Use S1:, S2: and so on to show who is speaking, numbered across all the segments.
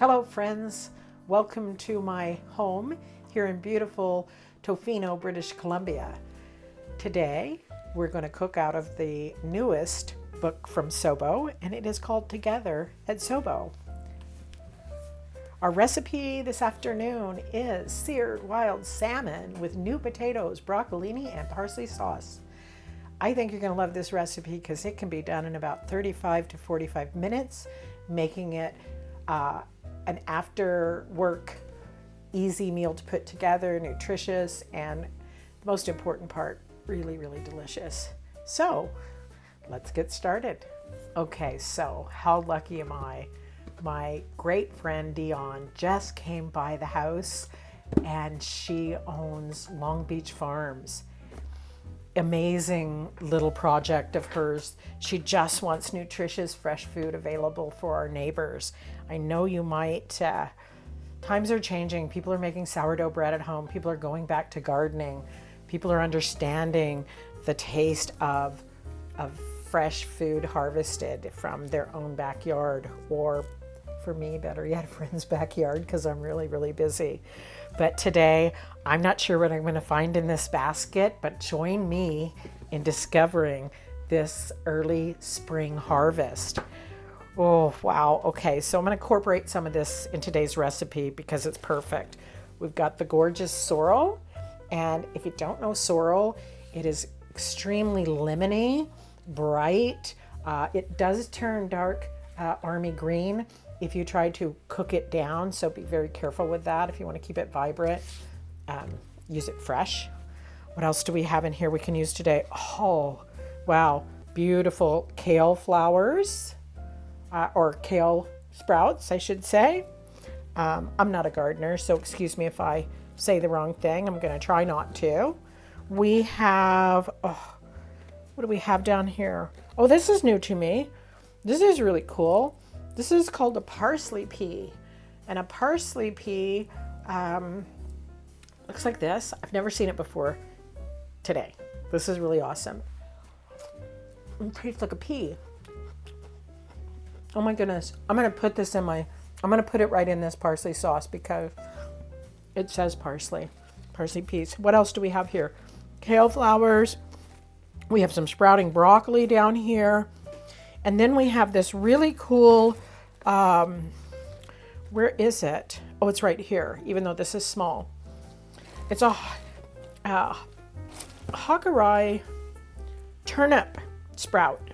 S1: Hello friends, welcome to my home here in beautiful Tofino, British Columbia. Today we're going to cook out of the newest book from SoBo, and it is called Together at SoBo. Our recipe this afternoon is seared wild salmon with new potatoes, broccolini, and parsley sauce. I think you're going to love this recipe because it can be done in about 35 to 45 minutes, making it an after work easy meal to put together, nutritious, and the most important part, really, really delicious. So let's get started. Okay, so how lucky am I? My great friend Dion just came by the house, and she owns Long Beach Farms. Amazing little project of hers. She just wants nutritious, fresh food available for our neighbors. I know you might, times are changing. People are making sourdough bread at home. People are going back to gardening. People are understanding the taste of fresh food harvested from their own backyard, or for me, better yet, a friend's backyard, because I'm really, really busy. But today, I'm not sure what I'm going to find in this basket, but join me in discovering this early spring harvest. Oh, wow. Okay, so I'm going to incorporate some of this in today's recipe because it's perfect. We've got the gorgeous sorrel, and if you don't know sorrel, it is extremely lemony, bright. It does turn dark army green if you try to cook it down, so be very careful with that. If you want to keep it vibrant, use it fresh. What else do we have in here we can use today? Oh, wow, beautiful kale flowers, or kale sprouts, I should say. I'm not a gardener, so excuse me if I say the wrong thing. I'm going to try not to. We have, what do we have down here? Oh, this is new to me. This is really cool. This is called a parsley pea, and a parsley pea looks like this. I've never seen it before today. This is really awesome. It tastes like a pea. Oh my goodness. I'm going to put this in I'm going to put it right in this parsley sauce because it says parsley peas. What else do we have here? Kale flowers. We have some sprouting broccoli down here. And then we have this really cool, where is it? Oh, it's right here, even though this is small. It's a Hawkeye turnip sprout,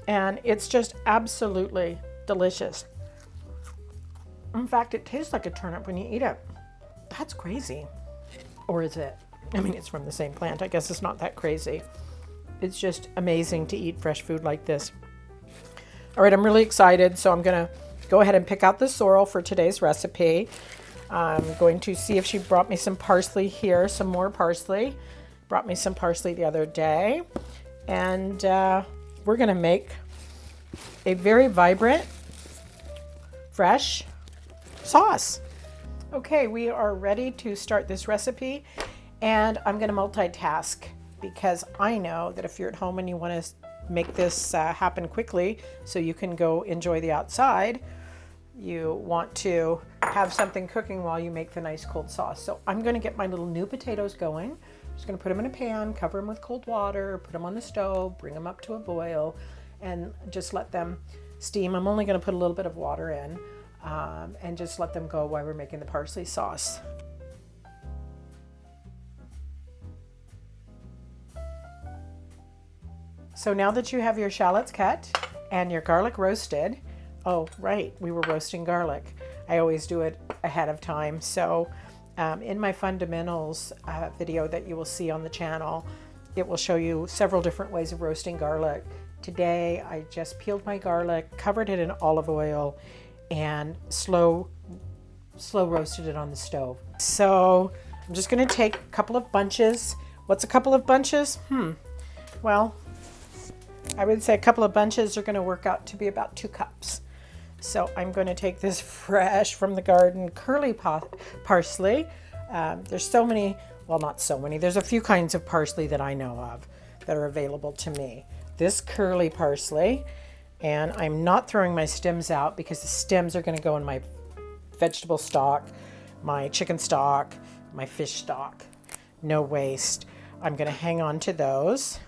S1: and it's just absolutely delicious. In fact, it tastes like a turnip when you eat it. That's crazy. Or is it? I mean, it's from the same plant. I guess it's not that crazy. It's just amazing to eat fresh food like this. All right, I'm really excited, so I'm going to go ahead and pick out the sorrel for today's recipe. I'm going to see if she brought me some parsley here, some more parsley. Brought me some parsley the other day. And we're going to make a very vibrant, fresh sauce. Okay, we are ready to start this recipe, and I'm going to multitask because I know that if you're at home and you want to make this happen quickly so you can go enjoy the outside, you want to have something cooking while you make the nice cold sauce. So I'm going to get my little new potatoes going. I'm just going to put them in a pan, cover them with cold water, put them on the stove, bring them up to a boil, and just let them steam. I'm only going to put a little bit of water in, and just let them go while we're making the parsley sauce. So now that you have your shallots cut and your garlic roasted, oh, right, we were roasting garlic. I always do it ahead of time. So in my fundamentals video that you will see on the channel, it will show you several different ways of roasting garlic. Today, I just peeled my garlic, covered it in olive oil, and slow roasted it on the stove. So I'm just going to take a couple of bunches. What's a couple of bunches? Well, I would say a couple of bunches are going to work out to be about 2 cups. So I'm going to take this fresh from the garden curly parsley. There's so many, well, not so many. There's a few kinds of parsley that I know of that are available to me. This curly parsley, and I'm not throwing my stems out because the stems are going to go in my vegetable stock, my chicken stock, my fish stock. No waste. I'm going to hang on to those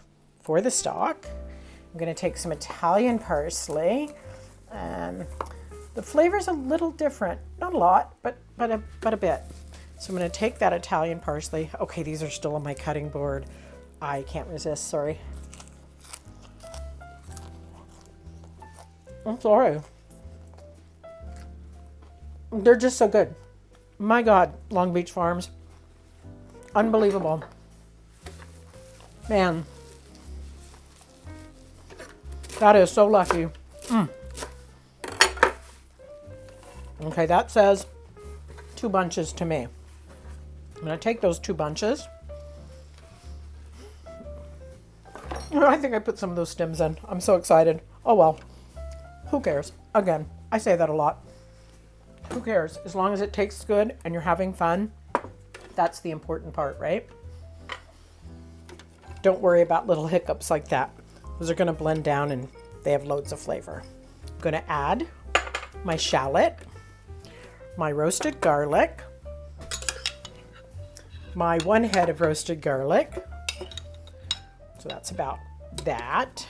S1: for the stock. I'm going to take some Italian parsley, and the flavor's a little different. Not a lot, but a bit. So I'm going to take that Italian parsley. Okay, these are still on my cutting board. I can't resist, sorry. I'm sorry. They're just so good. My God, Long Beach Farms. Unbelievable. Man. That is so lucky. Okay, that says 2 bunches to me. I'm going to take those 2 bunches. I think I put some of those stems in. I'm so excited. Oh well. Who cares? Again, I say that a lot. Who cares? As long as it tastes good and you're having fun, that's the important part, right? Don't worry about little hiccups like that. Those are going to blend down and they have loads of flavor. I'm going to add my shallot, my roasted garlic, my 1 head of roasted garlic. So that's about that.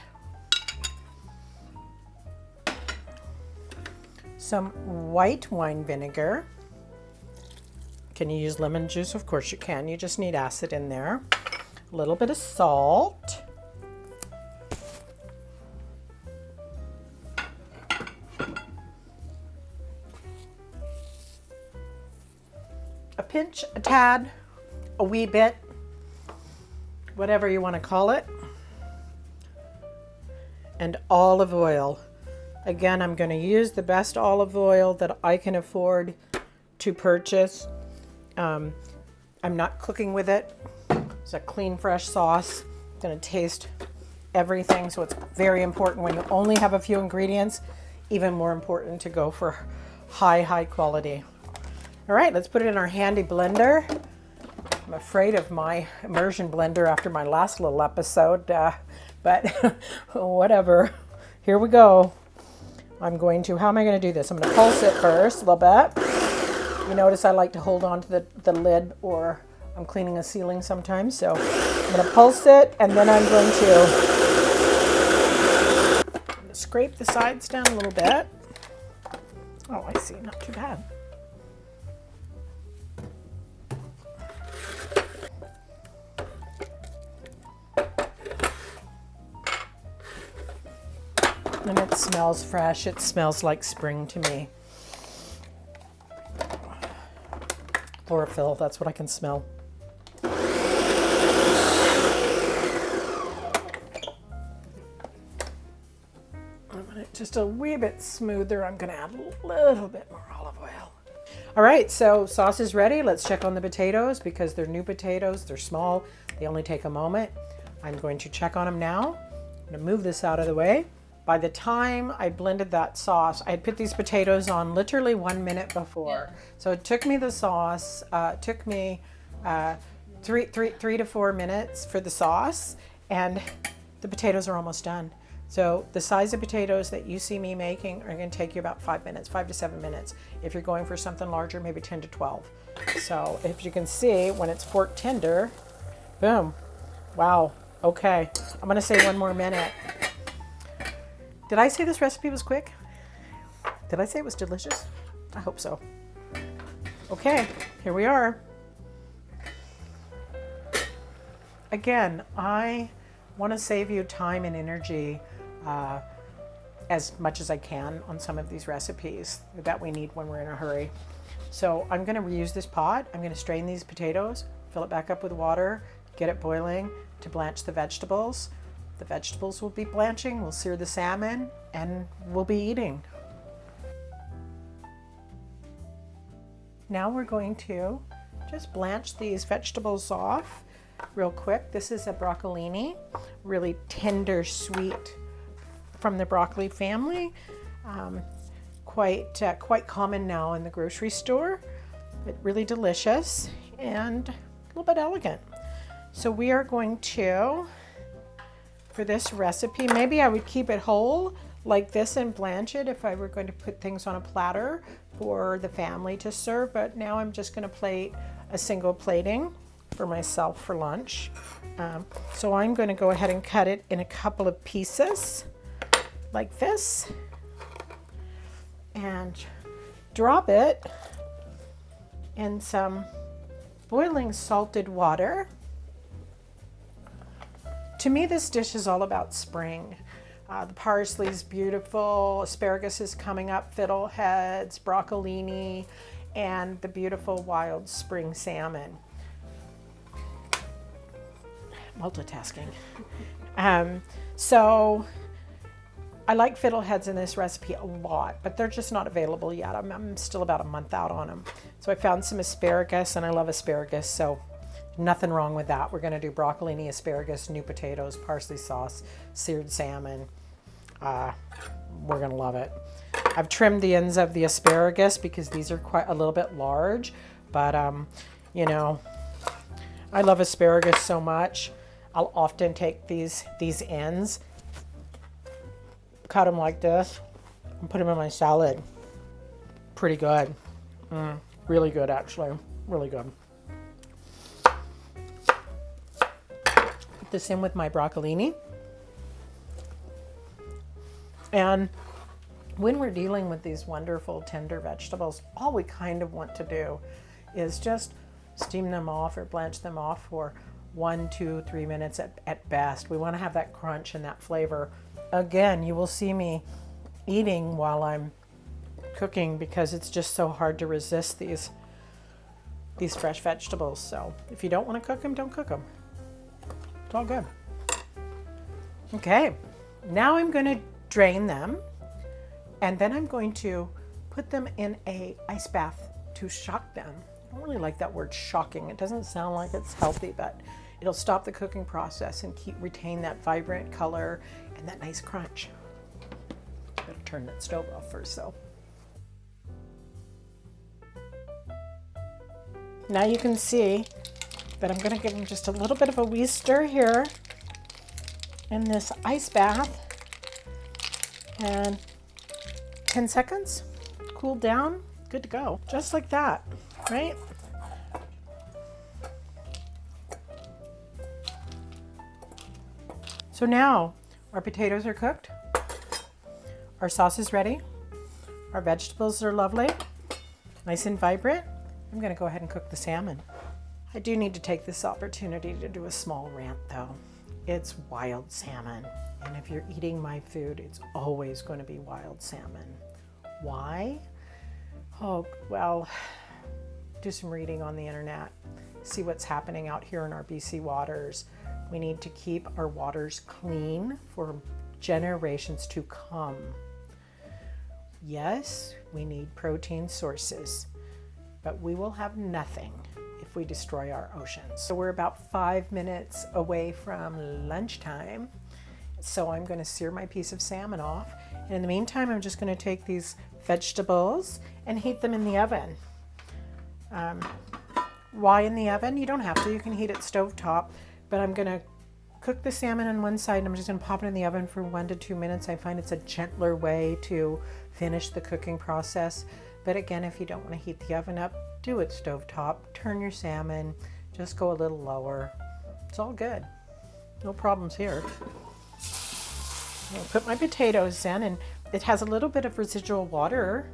S1: Some white wine vinegar. Can you use lemon juice? Of course you can. You just need acid in there. A little bit of salt. A pinch, a tad, a wee bit, whatever you want to call it. And olive oil. Again, I'm going to use the best olive oil that I can afford to purchase. I'm not cooking with it. It's a clean, fresh sauce. I'm going to taste everything, so it's very important when you only have a few ingredients. Even more important to go for high quality. All right, let's put it in our handy blender. I'm afraid of my immersion blender after my last little episode, but whatever. Here we go. How am I going to do this? I'm going to pulse it first a little bit. You notice I like to hold on to the lid, or I'm cleaning a ceiling sometimes. So I'm going to pulse it, and then I'm going to scrape the sides down a little bit. Oh, I see, not too bad. And it smells fresh. It smells like spring to me. Chlorophyll, that's what I can smell. I want it just a wee bit smoother. I'm going to add a little bit more olive oil. All right, so sauce is ready. Let's check on the potatoes because they're new potatoes. They're small. They only take a moment. I'm going to check on them now. I'm going to move this out of the way. By the time I blended that sauce, I had put these potatoes on literally 1 minute before. Yeah. So it took me the sauce, took me 3 to 4 minutes for the sauce, and the potatoes are almost done. So the size of potatoes that you see me making are going to take you about 5 minutes, 5 to 7 minutes. If you're going for something larger, maybe 10 to 12. So if you can see, when it's fork tender, boom. Wow. Okay. I'm going to say 1 more minute. Did I say this recipe was quick? Did I say it was delicious? I hope so. Okay, here we are. Again, I want to save you time and energy as much as I can on some of these recipes that we need when we're in a hurry. So I'm going to reuse this pot. I'm going to strain these potatoes, fill it back up with water, get it boiling to blanch the vegetables. The vegetables will be blanching, we'll sear the salmon, and we'll be eating. Now we're going to just blanch these vegetables off real quick. This is a broccolini, really tender, sweet, from the broccoli family. Quite common now in the grocery store, but really delicious and a little bit elegant. So we are going to, for this recipe, maybe I would keep it whole, like this and blanch it if I were going to put things on a platter for the family to serve, but now I'm just going to plate a single plating for myself for lunch. So I'm going to go ahead and cut it in a couple of pieces like this and drop it in some boiling salted water. To me, this dish is all about spring. The parsley is beautiful, asparagus is coming up, fiddleheads, broccolini, and the beautiful wild spring salmon. Multitasking. So I like fiddleheads in this recipe a lot, but they're just not available yet. I'm still about a month out on them. So I found some asparagus, and I love asparagus, so nothing wrong with that. We're going to do broccolini, asparagus, new potatoes, parsley sauce, seared salmon. We're going to love it. I've trimmed the ends of the asparagus because these are quite a little bit large, but you know, I love asparagus so much. I'll often take these ends, cut them like this, and put them in my salad. Pretty good. Really good, actually. Really good. Put this in with my broccolini. And when we're dealing with these wonderful tender vegetables, all we kind of want to do is just steam them off or blanch them off for 1, 2, 3 minutes at best. We want to have that crunch and that flavor. Again, you will see me eating while I'm cooking because it's just so hard to resist these fresh vegetables. So if you don't want to cook them, don't cook them. It's all good. Okay, now I'm going to drain them, and then I'm going to put them in a ice bath to shock them. I don't really like that word shocking. It doesn't sound like it's healthy, but it'll stop the cooking process and retain that vibrant color and that nice crunch. Better turn that stove off first though. Now you can see that I'm going to give them just a little bit of a wee stir here in this ice bath. And 10 seconds, cool down, good to go. Just like that, right? So now our potatoes are cooked, our sauce is ready, our vegetables are lovely, nice and vibrant. I'm going to go ahead and cook the salmon. I do need to take this opportunity to do a small rant though. It's wild salmon. And if you're eating my food, it's always going to be wild salmon. Why? Oh, well, do some reading on the internet. See what's happening out here in our BC waters. We need to keep our waters clean for generations to come. Yes, we need protein sources, but we will have nothing if we destroy our oceans. So we're about 5 minutes away from lunchtime. So I'm going to sear my piece of salmon off. And in the meantime, I'm just going to take these vegetables and heat them in the oven. Why in the oven? You don't have to. You can heat it stovetop. But I'm going to cook the salmon on one side and I'm just going to pop it in the oven for 1 to 2 minutes. I find it's a gentler way to finish the cooking process. But again, if you don't want to heat the oven up, do it stovetop. Turn your salmon. Just go a little lower. It's all good. No problems here. I'll put my potatoes in, and it has a little bit of residual water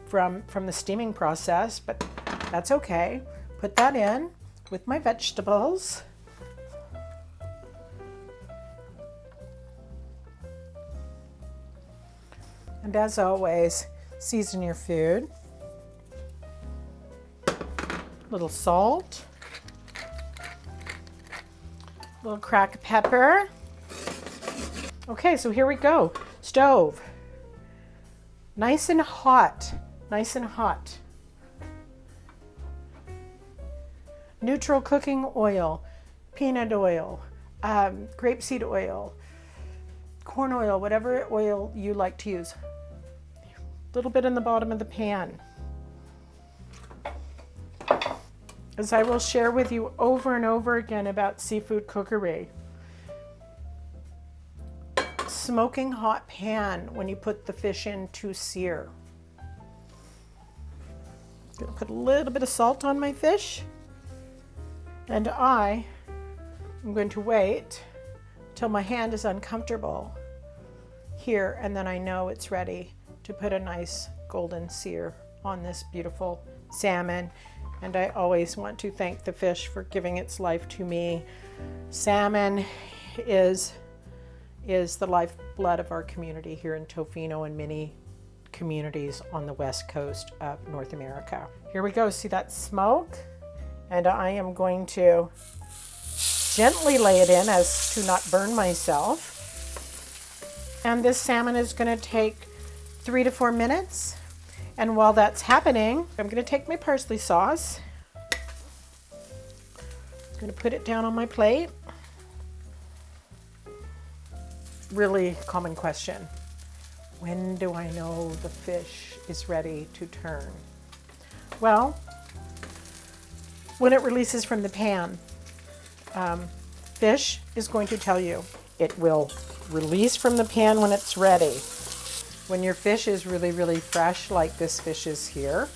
S1: from the steaming process, but that's okay. Put that in with my vegetables. And as always, season your food. A little salt, a little cracked pepper. Okay, so here we go. Stove. Nice and hot. Nice and hot. Neutral cooking oil, peanut oil, grapeseed oil, corn oil, whatever oil you like to use. A little bit in the bottom of the pan. As I will share with you over and over again about seafood cookery. smoking hot pan when you put the fish in to sear. I'm gonna put a little bit of salt on my fish, and I'm going to wait till my hand is uncomfortable here, and then I know it's ready to put a nice golden sear on this beautiful salmon. And I always want to thank the fish for giving its life to me. Salmon is the lifeblood of our community here in Tofino and many communities on the west coast of North America. Here we go. See that smoke? And I am going to gently lay it in as to not burn myself. And this salmon is going to take 3 to 4 minutes. And while that's happening, I'm going to take my parsley sauce. I'm going to put it down on my plate. Really common question. When do I know the fish is ready to turn? Well, when it releases from the pan. Fish is going to tell you. It will release from the pan when it's ready. When your fish is really, really fresh, like this fish is here,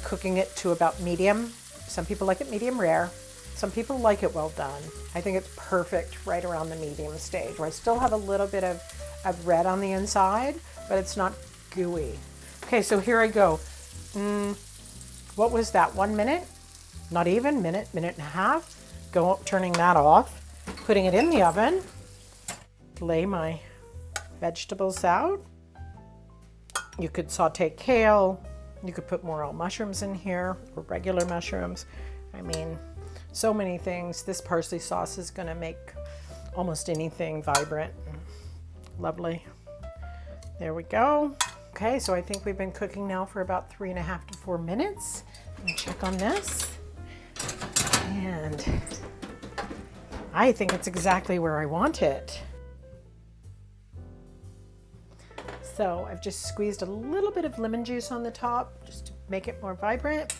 S1: cooking it to about medium. Some people like it medium rare. Some people like it well done. I think it's perfect right around the medium stage, where I still have a little bit of red on the inside, but it's not gooey. Okay, so here I go. What was that, 1 minute? Not even, minute and a half. Turning that off, putting it in the oven, lay my vegetables out. You could saute kale, you could put morel mushrooms in here, or regular mushrooms. I mean, so many things. This parsley sauce is going to make almost anything vibrant and lovely. There we go. Okay, so I think we've been cooking now for about 3.5 to 4 minutes. Let me check on this. And I think it's exactly where I want it. So I've just squeezed a little bit of lemon juice on the top just to make it more vibrant.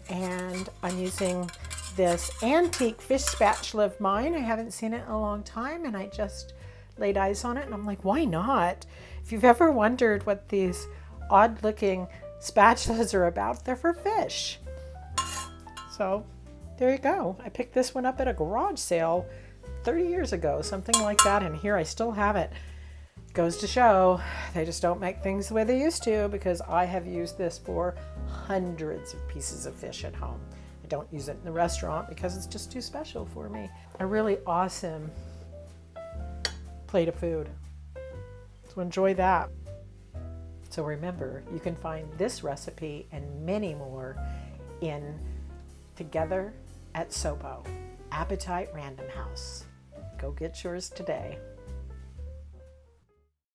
S1: And I'm using this antique fish spatula of mine. I haven't seen it in a long time, and I just laid eyes on it and I'm like, why not? If you've ever wondered what these odd looking spatulas are about, they're for fish. So there you go. I picked this one up at a garage sale 30 years ago, something like that, and here I still have it. Goes to show they just don't make things the way they used to, because I have used this for hundreds of pieces of fish at home. I don't use it in the restaurant because it's just too special for me. A really awesome plate of food. So enjoy that. So remember, you can find this recipe and many more in Together at SoBo, Appetite Random House. Go get yours today.